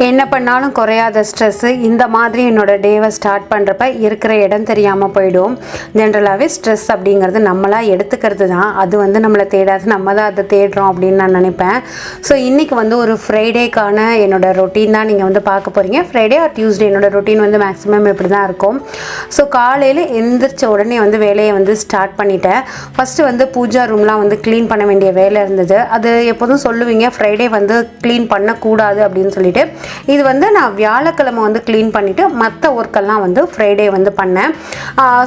என்ன பண்ணாலும் குறையாத ஸ்ட்ரெஸ்ஸு இந்த மாதிரி என்னோடய டேவை ஸ்டார்ட் பண்ணுறப்ப இருக்கிற இடம் தெரியாமல் போயிடும். ஜென்ரலாகவே ஸ்ட்ரெஸ் அப்படிங்கிறது நம்மளாக எடுத்துக்கிறது தான், அது வந்து நம்மளை தேடாது, நம்ம தான் அதை தேடுறோம் அப்படின்னு நான் நினைப்பேன். ஸோ இன்றைக்கி வந்து ஒரு ஃப்ரைடேக்கான என்னோடய ரொட்டீன் தான் நீங்கள் வந்து பார்க்க போகிறீங்க. ஃப்ரைடே ஆர் டியூஸ்டே என்னோடய ரொட்டீன் வந்து மேக்ஸிமம் இப்படி தான் இருக்கும். ஸோ காலையில் எந்திரிச்ச உடனே வந்து வேலையை வந்து ஸ்டார்ட் பண்ணிட்டேன். ஃபஸ்ட்டு வந்து பூஜா ரூம்லாம் வந்து க்ளீன் பண்ண வேண்டிய வேலை இருந்தது. அது எப்போதும் சொல்லுவீங்க ஃப்ரைடே வந்து க்ளீன் பண்ணக்கூடாது அப்படின்னு சொல்லிட்டு. இது வந்து நான் வியாழக்கிழமை வந்து க்ளீன் பண்ணிவிட்டு மற்ற ஒர்க்கெல்லாம் வந்து ஃப்ரைடே வந்து பண்ணேன்.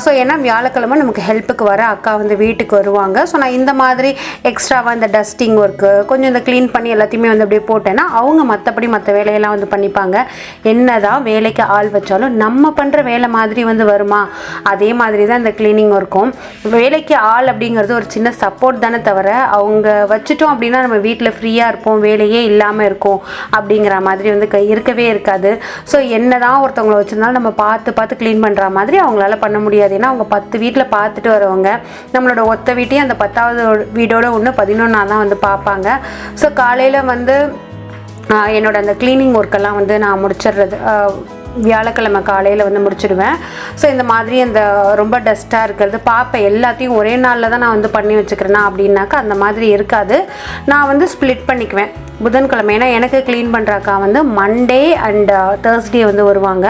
ஸோ ஏன்னா வியாழக்கிழமை நமக்கு ஹெல்ப்புக்கு வர அக்கா வந்து வீட்டுக்கு வருவாங்க. ஸோ நான் இந்த மாதிரி எக்ஸ்ட்ராவாக இந்த டஸ்டிங் ஒர்க்கு கொஞ்சம் இந்த க்ளீன் பண்ணி எல்லாத்தையுமே வந்து அப்படியே போட்டேன்னா அவங்க மற்றபடி மற்ற வேலையெல்லாம் வந்து பண்ணிப்பாங்க. என்ன தான் வேலைக்கு ஆள் வச்சாலும் நம்ம பண்ணுற வேலை மாதிரி வந்து வருமா, அதே மாதிரி தான் இந்த க்ளீனிங் ஒர்க்கும். வேலைக்கு ஆள் அப்படிங்கிறது ஒரு சின்ன சப்போர்ட் தானே தவிர அவங்க வச்சுட்டோம் அப்படின்னா நம்ம வீட்டில் ஃப்ரீயாக இருப்போம், வேலையே இல்லாமல் இருக்கும் அப்படிங்கிற மாதிரி வந்து இருக்கவே இருக்காது. ஸோ என்ன தான் ஒருத்தவங்களை வச்சுருந்தாலும் நம்ம பார்த்து க்ளீன் பண்ணுற மாதிரி அவங்களால பண்ண முடியாது. ஏன்னா அவங்க 10 வீட்டில் பார்த்துட்டு வரவங்க, நம்மளோட ஒத்த வீட்டையும் அந்த 10வது வீடோட ஒன்று 11 தான் வந்து பார்ப்பாங்க. ஸோ காலையில் வந்து என்னோட அந்த க்ளீனிங் ஒர்க்கெல்லாம் வந்து நான் முடிச்சிடுறது வியாழக்கிழமை காலையில் வந்து முடிச்சிடுவேன். ஸோ இந்த மாதிரி அந்த ரொம்ப டஸ்ட்டாக இருக்கிறது பார்ப்பேன். எல்லாத்தையும் ஒரே நாளில் தான் நான் வந்து பண்ணி வச்சுக்கிறேன்னா அப்படின்னாக்கா அந்த மாதிரி இருக்காது. நான் வந்து ஸ்ப்ளிட் பண்ணிக்குவேன். புதன்கிழமை ஏன்னா எனக்கு க்ளீன் பண்ணுறாக்கா வந்து மண்டே அண்ட் தேர்ஸ்டே வந்து வருவாங்க.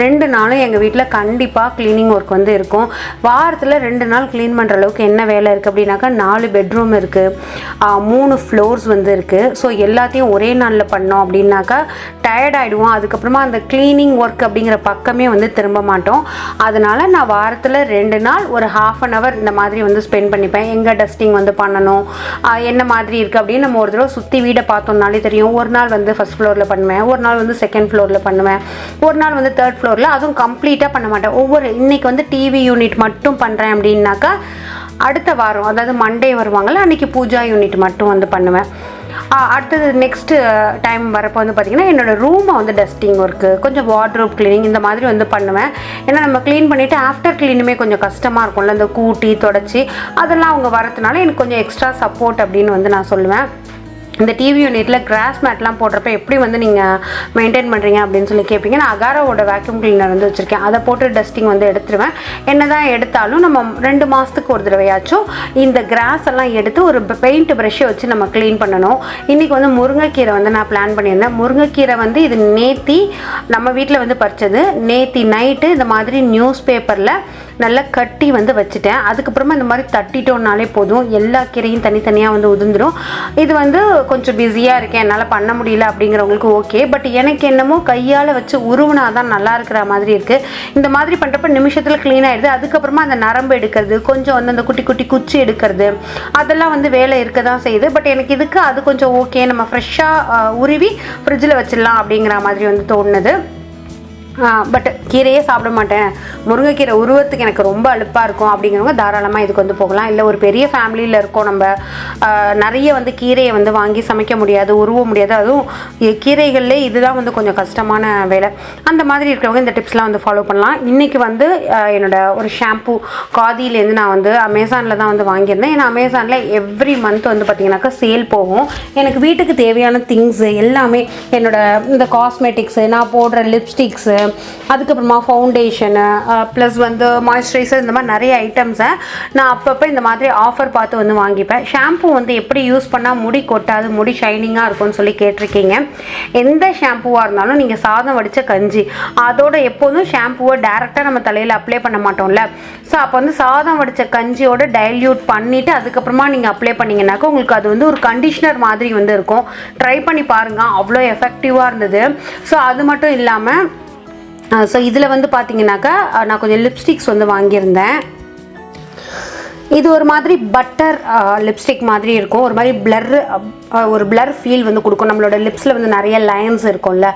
2 நாளும் எங்கள் வீட்டில் கண்டிப்பாக க்ளீனிங் ஒர்க் வந்து இருக்கும். வாரத்தில் 2 நாள் க்ளீன் பண்ணுற அளவுக்கு என்ன வேலை இருக்குது அப்படின்னாக்கா 4 பெட்ரூம் இருக்குது, 3 ஃப்ளோர்ஸ் வந்து இருக்குது. ஸோ எல்லாத்தையும் ஒரே நாளில் பண்ணோம் அப்படின்னாக்கா டயர்ட் ஆகிடுவோம். அதுக்கப்புறமா அந்த க்ளீனிங் ஒர்க் அப்படிங்கிற பக்கமே வந்து திரும்ப மாட்டோம். அதனால் நான் வாரத்தில் 2 நாள் ஒரு ½ அன் ஹவர் இந்த மாதிரி வந்து ஸ்பெண்ட் பண்ணிப்பேன். எங்கே டஸ்டிங் வந்து பண்ணணும், என்ன மாதிரி இருக்குது அப்படின்னு நம்ம ஒரு தடவை சுற்றி வீடை பார்த்தோம்னாலே தெரியும். ஒரு நாள் வந்து ஃபஸ்ட் ஃப்ளோரில் பண்ணுவேன், ஒரு நாள் வந்து செகண்ட் ஃப்ளோரில் பண்ணுவேன், ஒரு நாள் வந்து தேர்ட் ஃப்ளோரில். அதுவும் கம்ப்ளீட்டாக பண்ண மாட்டேன். இன்றைக்கி வந்து டிவி யூனிட் மட்டும் பண்ணுறேன் அப்படின்னாக்கா அடுத்த வாரம் அதாவது மண்டே வருவாங்கள்ல அன்றைக்கி பூஜா யூனிட் மட்டும் வந்து பண்ணுவேன். அடுத்தது நெக்ஸ்ட்டு டைம் வரப்போ வந்து பார்த்திங்கன்னா என்னோடய ரூமை வந்து டஸ்டிங் ஒர்க்கு, கொஞ்சம் வார்ட்ரோப் க்ளீனிங் இந்த மாதிரி வந்து பண்ணுவேன். ஏன்னா நம்ம க்ளீன் பண்ணிவிட்டு ஆஃப்டர் க்ளீனுமே கொஞ்சம் கஷ்டமாக இருக்கும்ல, இந்த கூட்டி தொடச்சி அதெல்லாம் அவங்க வரதுனால எனக்கு கொஞ்சம் எக்ஸ்ட்ரா சப்போர்ட் அப்படின்னு வந்து நான் சொல்லுவேன். இந்த டிவி யூனிட்டில் கிராஸ் மேட்லாம் போடுறப்ப எப்படி வந்து நீங்கள் மெயின்டைன் பண்ணுறீங்க அப்படின்னு சொல்லி கேட்பீங்க. நான் அகாராவோட வேக்யூம் கிளீனர் வந்து வச்சுருக்கேன். அதை போட்டு டஸ்டிங் வந்து எடுத்துருவேன். என்ன தான் எடுத்தாலும் நம்ம 2 மாதத்துக்கு ஒரு தடவையாச்சும் இந்த கிராஸ் எல்லாம் எடுத்து ஒரு பெயிண்ட் ப்ரஷ்ஷை வச்சு நம்ம க்ளீன் பண்ணணும். இன்றைக்கி வந்து முருங்கைக்கீரை வந்து நான் பிளான் பண்ணியிருந்தேன். முருங்கைக்கீரை வந்து இது நேத்தி நம்ம வீட்டில் வந்து பறிச்சது. நேத்தி நைட்டு இந்த மாதிரி நியூஸ் பேப்பரில் நல்லா கட்டி வந்து வச்சுட்டேன். அதுக்கப்புறமா இந்த மாதிரி தட்டிட்டோம்னாலே போதும், எல்லா கீரையும் தனித்தனியாக வந்து உதிர்ந்துடும். இது வந்து கொஞ்சம் பிஸியாக இருக்கேன், என்னால் பண்ண முடியல அப்படிங்கிறவங்களுக்கு ஓகே. பட் எனக்கு என்னமோ கையால் வச்சு உருவினா தான் நல்லா இருக்கிற மாதிரி இருக்குது. இந்த மாதிரி பண்ணுறப்ப நிமிஷத்தில் க்ளீன் ஆகிடுது. அதுக்கப்புறமா அந்த நரம்பு எடுக்கிறது, கொஞ்சம் வந்து அந்த குட்டி குட்டி குச்சி எடுக்கிறது, அதெல்லாம் வந்து வேலை இருக்க தான் செய்யுது. பட் எனக்கு இதுக்கு அது கொஞ்சம் ஓகே, நம்ம ஃப்ரெஷ்ஷாக உருவி ஃப்ரிட்ஜில் வச்சிடலாம் அப்படிங்கிற மாதிரி வந்து தோணுது. பட் கீரையே சாப்பிட மாட்டேன், முருங்கைக்கீரை உருவத்துக்கு எனக்கு ரொம்ப அலுப்பாக இருக்கும் அப்படிங்கிறவங்க தாராளமாக இதுக்கு வந்து போகலாம். இல்லை ஒரு பெரிய ஃபேமிலியில் இருக்கோம், நம்ம நிறைய வந்து கீரையை வந்து வாங்கி சமைக்க முடியாது, உருவ முடியாது, அதுவும் கீரைகள்லே இதுதான் வந்து கொஞ்சம் கஷ்டமான வேலை. அந்த மாதிரி இருக்கிறவங்க இந்த டிப்ஸ்லாம் வந்து ஃபாலோ பண்ணலாம். இன்றைக்கி வந்து என்னோடய ஒரு ஷாம்பூ காதியிலேருந்து நான் வந்து அமேசானில் தான் வந்து வாங்கியிருந்தேன். ஏன்னா அமேசானில் எவ்ரி மந்த் வந்து பார்த்திங்கனாக்கா சேல் போகும். எனக்கு வீட்டுக்கு தேவையான திங்ஸு எல்லாமே, என்னோடய இந்த காஸ்மெட்டிக்ஸு, நான் போடுற லிப்ஸ்டிக்ஸு, அதுக்கப்புறமா ஃபவுண்டேஷனு ப்ளஸ் வந்து மாய்ஸ்சரைசர், இந்த மாதிரி நிறைய ஐட்டம்ஸை நான் அப்பப்போ இந்த மாதிரி ஆஃபர் பார்த்து வந்து வாங்கிப்பேன். ஷாம்பூ வந்து எப்படி யூஸ் பண்ணால் முடி கொட்டாது, முடி ஷைனிங்காக இருக்கும்னு சொல்லி கேட்டிருக்கீங்க. எந்த ஷாம்பூவாக இருந்தாலும் நீங்கள் சாதம் வடித்த கஞ்சி அதோட எப்போதும் ஷாம்பூவை டேரெக்டாக நம்ம தலையில் அப்ளை பண்ண மாட்டோம்ல. ஸோ அப்போ வந்து சாதம் வடித்த கஞ்சியோட டைல்யூட் பண்ணிவிட்டு அதுக்கப்புறமா நீங்கள் அப்ளை பண்ணிங்கனாக்கா உங்களுக்கு அது வந்து ஒரு கண்டிஷ்னர் மாதிரி வந்து இருக்கும். ட்ரை பண்ணி பாருங்கள், அவ்வளோ எஃபெக்டிவாக இருந்தது. ஸோ அது மட்டும் இல்லாமல் ஸோ இதில் வந்து பார்த்திங்கனாக்கா நான் கொஞ்சம் லிப்ஸ்டிக்ஸ் வந்து வாங்கியிருந்தேன். இது ஒரு மாதிரி பட்டர் லிப்ஸ்டிக் மாதிரி இருக்கும், ஒரு மாதிரி ஒரு பிளர் ஃபீல் வந்து கொடுக்கும். நம்மளோட லிப்ஸில் வந்து நிறைய லைன்ஸ் இருக்கும்ல,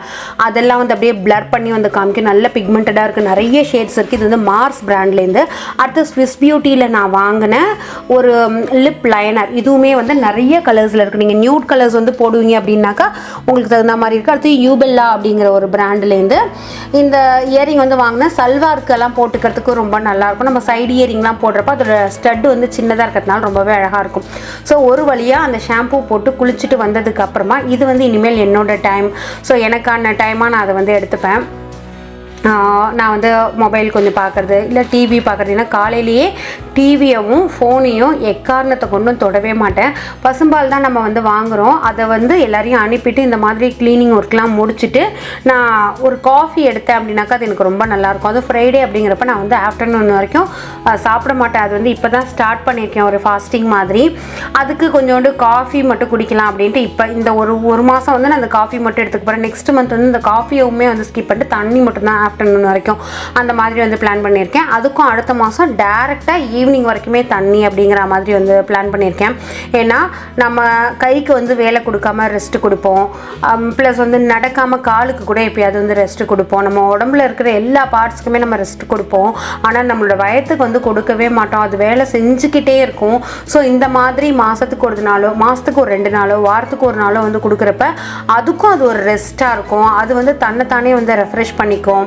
அதெல்லாம் வந்து அப்படியே பிளர் பண்ணி வந்து காமிக்கும். நல்ல பிக்மெண்டடாக இருக்குது, நிறைய ஷேட்ஸ் இருக்குது. இது வந்து மார்ஸ் பிராண்ட்லேருந்து. அடுத்து ஸ்விஸ் பியூட்டியில் நான் வாங்கினேன் ஒரு லிப் லைனர். இதுவுமே வந்து நிறைய கலர்ஸில் இருக்குது. நீங்கள் நியூட் கலர்ஸ் வந்து போடுவீங்க அப்படின்னாக்கா உங்களுக்கு தகுந்த மாதிரி இருக்குது. அடுத்து யூபெல்லா அப்படிங்கிற ஒரு பிராண்ட்லேருந்து இந்த இயரிங் வந்து வாங்கினேன். சல்வார்க்கெல்லாம் போட்டுக்கிறதுக்கு ரொம்ப நல்லாயிருக்கும். நம்ம சைடு இயரிங்லாம் போடுறப்ப அதோட ஸ்டட் வந்து சின்னதாக இருக்கிறதுனால ரொம்பவே அழகாக இருக்கும். ஸோ ஒரு வழியாக அந்த ஷாம்பூ போட்டு குளிச்சுட்டு வந்ததுக்கப்புறமா இது வந்து இனிமேல் என்னோடய டைம். ஸோ எனக்கான டைமாக நான் அதை வந்து எடுத்துப்பேன். நான் வந்து மொபைல் கொஞ்சம் பார்க்குறது இல்லை டிவி பார்க்குறது. ஏன்னா காலையிலேயே டிவியவும் ஃபோனையும் எக்காரணத்தை கொண்டும் தொடவே மாட்டேன். பசும்பால் தான் நம்ம வந்து வாங்குகிறோம். அதை வந்து எல்லாரையும் அனுப்பிட்டு இந்த மாதிரி க்ளீனிங் ஒர்க்லாம் முடிச்சுட்டு நான் ஒரு காஃபி எடுத்தேன் அப்படின்னாக்கா அது எனக்கு ரொம்ப நல்லாயிருக்கும். அது ஃப்ரைடே அப்படிங்கிறப்ப நான் வந்து ஆஃப்டர்நூன் வரைக்கும் சாப்பிட மாட்டேன். அது வந்து இப்போ தான் ஸ்டார்ட் பண்ணியிருக்கேன் ஒரு ஃபாஸ்டிங் மாதிரி. அதுக்கு கொஞ்சோண்டு காஃபி மட்டும் குடிக்கலாம் அப்படின்ட்டு இப்போ இந்த ஒரு மாதம் வந்து நான் அந்த காஃபி மட்டும் எடுத்துக்க போகிறேன். நெக்ஸ்ட் மந்த் வந்து இந்த காஃபியவுமே வந்து ஸ்கிப் பண்ணிட்டு தண்ணி மட்டும்தான் ஆஃப்டர்நூன் வரைக்கும் அந்த மாதிரி வந்து பிளான் பண்ணியிருக்கேன். அதுக்கும் அடுத்த மாதம் டேரெக்டாக ஈவினிங் வரைக்குமே தண்ணி அப்படிங்கிற மாதிரி வந்து பிளான் பண்ணியிருக்கேன். ஏன்னா நம்ம கைக்கு வந்து வேலை கொடுக்காம ரெஸ்ட்டு கொடுப்போம். ப்ளஸ் வந்து நடக்காமல் காலுக்கு கூட எப்பயாவது வந்து ரெஸ்ட்டு கொடுப்போம். நம்ம உடம்புல இருக்கிற எல்லா பார்ட்ஸுக்குமே நம்ம ரெஸ்ட் கொடுப்போம். ஆனால் நம்மளோட வயத்துக்கு வந்து கொடுக்கவே மாட்டோம். அது வேலை செஞ்சுக்கிட்டே இருக்கும். ஸோ இந்த மாதிரி மாதத்துக்கு ஒரு நாளோ மாதத்துக்கு ஒரு 2 நாளோ வாரத்துக்கு ஒரு நாளோ வந்து கொடுக்குறப்ப அதுக்கும் அது ஒரு ரெஸ்ட்டாக இருக்கும். அது வந்து தன்னைத்தானே வந்து ரெஃப்ரெஷ் பண்ணிக்கும்.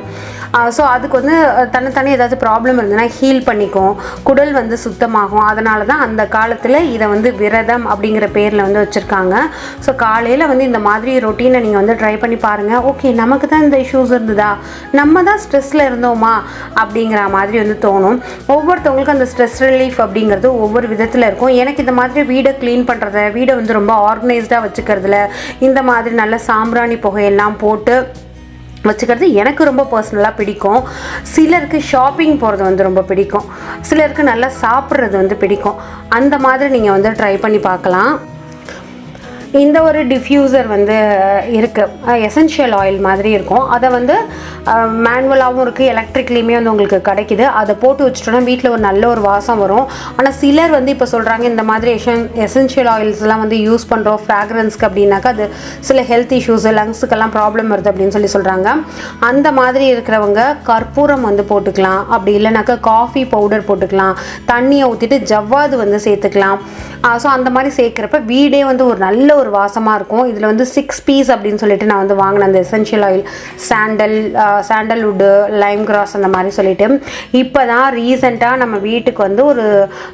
ஸோ அதுக்கு வந்து தன்னைத்தானே ஏதாவது ப்ராப்ளம் இருந்ததுன்னா ஹீல் பண்ணிக்கும். குடல் வந்து சுத்தமாகும். அதனால தான் அந்த காலத்தில் இதை வந்து விரதம் அப்படிங்கிற பேரில் வந்து வச்சுருக்காங்க. ஸோ காலையில் வந்து இந்த மாதிரி ரொட்டீனை நீங்கள் வந்து ட்ரை பண்ணி பாருங்கள். ஓகே, நமக்கு தான் இந்த இஷ்யூஸ் இருந்ததா, நம்ம தான் ஸ்ட்ரெஸ்ஸில் இருந்தோமா அப்படிங்கிற மாதிரி வந்து தோணும். ஒவ்வொருத்தவங்களுக்கும் அந்த ஸ்ட்ரெஸ் ரிலீஃப் அப்படிங்கிறது ஒவ்வொரு விதத்தில் இருக்கும். எனக்கு இந்த மாதிரி வீடை க்ளீன் பண்ணுறத, வீடை வந்து ரொம்ப ஆர்கனைஸ்டாக வச்சுக்கிறதுல இந்த மாதிரி நல்ல சாம்பிராணி புகையெல்லாம் போட்டு வச்சுக்கிறது எனக்கு ரொம்ப பர்சனலாக பிடிக்கும். சிலருக்கு ஷாப்பிங் போகிறது வந்து ரொம்ப பிடிக்கும். சிலருக்கு நல்லா சாப்பிட்றது வந்து பிடிக்கும். அந்த மாதிரி நீங்கள் வந்து ட்ரை பண்ணி பார்க்கலாம். இந்த ஒரு டிஃப்யூசர் வந்து இருக்குது, எசென்ஷியல் ஆயில் மாதிரி இருக்கும். அதை வந்து மேனுவலாகவும் இருக்குது, எலக்ட்ரிக்லேயுமே வந்து உங்களுக்கு கிடைக்கிது. அதை போட்டு வச்சுட்டோன்னா வீட்டில் ஒரு நல்ல ஒரு வாசம் வரும். ஆனால் சிலர் வந்து இப்போ சொல்கிறாங்க இந்த மாதிரி எசென்ஷியல் ஆயில்ஸ்லாம் வந்து யூஸ் பண்ணுறோம் ஃப்ராக்ரன்ஸ்க்கு அப்படின்னாக்கா அது சில ஹெல்த் இஷ்யூஸ், லங்ஸுக்கெல்லாம் ப்ராப்ளம் வருது அப்படின்னு சொல்கிறாங்க. அந்த மாதிரி இருக்கிறவங்க கற்பூரம் வந்து போட்டுக்கலாம். அப்படி இல்லைனாக்கா காஃபி பவுடர் போட்டுக்கலாம். தண்ணியை ஊற்றிட்டு ஜவ்வாது வந்து சேர்த்துக்கலாம். ஸோ அந்த மாதிரி சேர்க்குறப்ப வீடே வந்து ஒரு நல்ல ஒரு வாசமாக இருக்கும். இதில் வந்து 6 பீஸ் அப்படின்னு சொல்லிட்டு நான் வந்து வாங்கினேன் அந்த essential oil. Sandalwood, Lime cross அந்த மாதிரி சொல்லிட்டு இப்போ தான் ரீசெண்டாக நம்ம வீட்டுக்கு வந்து ஒரு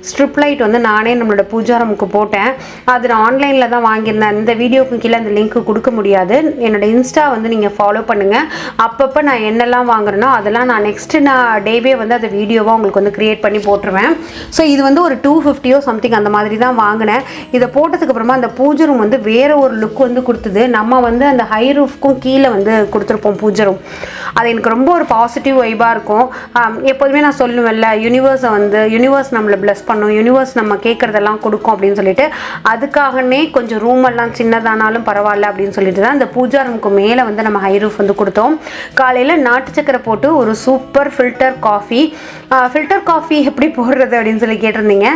ஸ்ட்ரிப் லைட் வந்து நானே நம்மளோட பூஜா ரூமுக்கு போட்டேன். அது நான் ஆன்லைனில் தான் வாங்கியிருந்தேன். இந்த வீடியோக்கு கீழே அந்த லிங்க் கொடுக்க முடியாது. என்னோட இன்ஸ்டா வந்து நீங்கள் ஃபாலோ பண்ணுங்கள். அப்பப்போ நான் என்னெல்லாம் வாங்குறேனோ அதெல்லாம் நான் டேவே வந்து அந்த வீடியோவாக உங்களுக்கு வந்து க்ரியேட் பண்ணி போட்டுருவேன். ஸோ இது வந்து ஒரு 250 சம்திங் அந்த மாதிரி தான் வாங்கினேன். இதை போட்டதுக்கு அப்புறமா அந்த பூஜை ரூம் வந்து வேறு ஒரு லுக் வந்து கொடுத்தது. நம்ம வந்து அந்த ஹை ரூஃப்க்கும் கீழே வந்து கொடுத்துருப்போம் பூஜை ரூம். அது எனக்கு ரொம்ப ஒரு பாசிட்டிவ் வைபாக இருக்கும். எப்போதுமே நான் சொல்லுவேன்ல, யூனிவர்ஸ் நம்மளை பிளஸ் பண்ணும், யூனிவர்ஸ் நம்ம கேட்குறதெல்லாம் கொடுக்கும் அப்படின்னு சொல்லிட்டு அதுக்காகவே கொஞ்சம் ரூமெல்லாம் சின்னதானாலும் பரவாயில்ல அப்படின்னு சொல்லிட்டு தான் இந்த பூஜா ரூமுக்கு மேலே வந்து நம்ம ஹை ரூஃப் வந்து கொடுத்தோம். காலையில் நாட்டு சக்கரை போட்டு ஒரு சூப்பர் ஃபில்டர் காஃபி எப்படி போடுறது அப்படின்னு சொல்லி கேட்டிருந்தீங்க.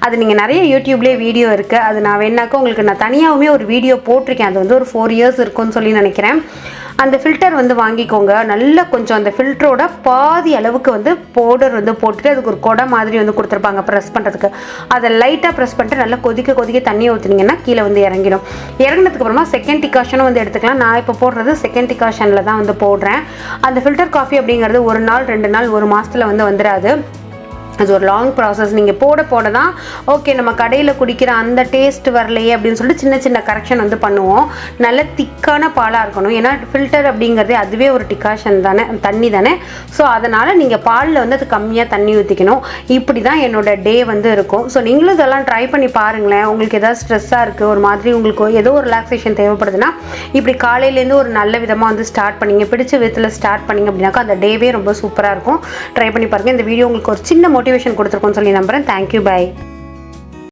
அது நீங்கள் நிறைய யூடியூப்லேயே வீடியோ இருக்குது. அது நான் வேணாக்கா உங்களுக்கு நான் தனியாகவுமே ஒரு வீடியோ போட்டிருக்கேன். அது வந்து ஒரு 4 இயர்ஸ் இருக்கும்னு சொல்லி நினைக்கிறேன். அந்த ஃபில்டர் வந்து வாங்கிக்கோங்க. நல்லா கொஞ்சம் அந்த ஃபில்டரோட பாதி அளவுக்கு வந்து பவுடர் வந்து போட்டுட்டு அதுக்கு ஒரு கொடை மாதிரி வந்து கொடுத்துருப்பாங்க ப்ரெஸ் பண்ணுறதுக்கு. அதை லைட்டாக ப்ரெஸ் பண்ணிட்டு நல்லா கொதிக்க தண்ணியை ஊற்றினீங்கன்னா கீழே வந்து இறங்கிடும். இறங்கினதுக்கு அப்புறமா செகண்ட் டிகாஷனும் வந்து எடுத்துக்கலாம். நான் இப்போ போடுறது செகண்ட் டிகாஷனில் தான் வந்து போடுறேன். அந்த ஃபில்டர் காஃபி அப்படிங்கிறது 1 நாள் 2 நாள் 1 மாதத்தில் வந்து வந்துடாது. அது ஒரு லாங் ப்ராசஸ். நீங்கள் போட தான் ஓகே நம்ம கடையில் குடிக்கிற அந்த டேஸ்ட் வரலையே அப்படின்னு சொல்லிட்டு சின்ன கரெக்ஷன் வந்து பண்ணுவோம். நல்ல திக்கான பாலாக இருக்கணும். ஏன்னா ஃபில்டர் அப்படிங்கிறதே அதுவே ஒரு டிகாஷன் தானே, தண்ணி தானே. ஸோ அதனால் நீங்கள் பாலில் வந்து அது கம்மியாக தண்ணி ஊற்றிக்கணும். இப்படி தான் என்னோடய டே வந்து இருக்கும். ஸோ நீங்களும் இதெல்லாம் ட்ரை பண்ணி பாருங்களேன். உங்களுக்கு எதாவது ஸ்ட்ரெஸ்ஸாக இருக்குது, ஒரு மாதிரி உங்களுக்கு ஏதோ ஒரு ரிலாக்ஸேஷன் தேவைப்படுதுன்னா இப்படி காலையிலேருந்து ஒரு நல்ல விதமாக வந்து ஸ்டார்ட் பண்ணிங்க, பிடிச்ச விதத்தில் ஸ்டார்ட் பண்ணிங்க அப்படின்னாக்கா அந்த டேவே ரொம்ப சூப்பராக இருக்கும். ட்ரை பண்ணி பாருங்கள். இந்த வீடியோ உங்களுக்கு ஒரு சின்ன மோட்டிவேஷன் கொடுத்துருக்கோன்னு சொல்லி நம்புகிறேன். Thank you, by.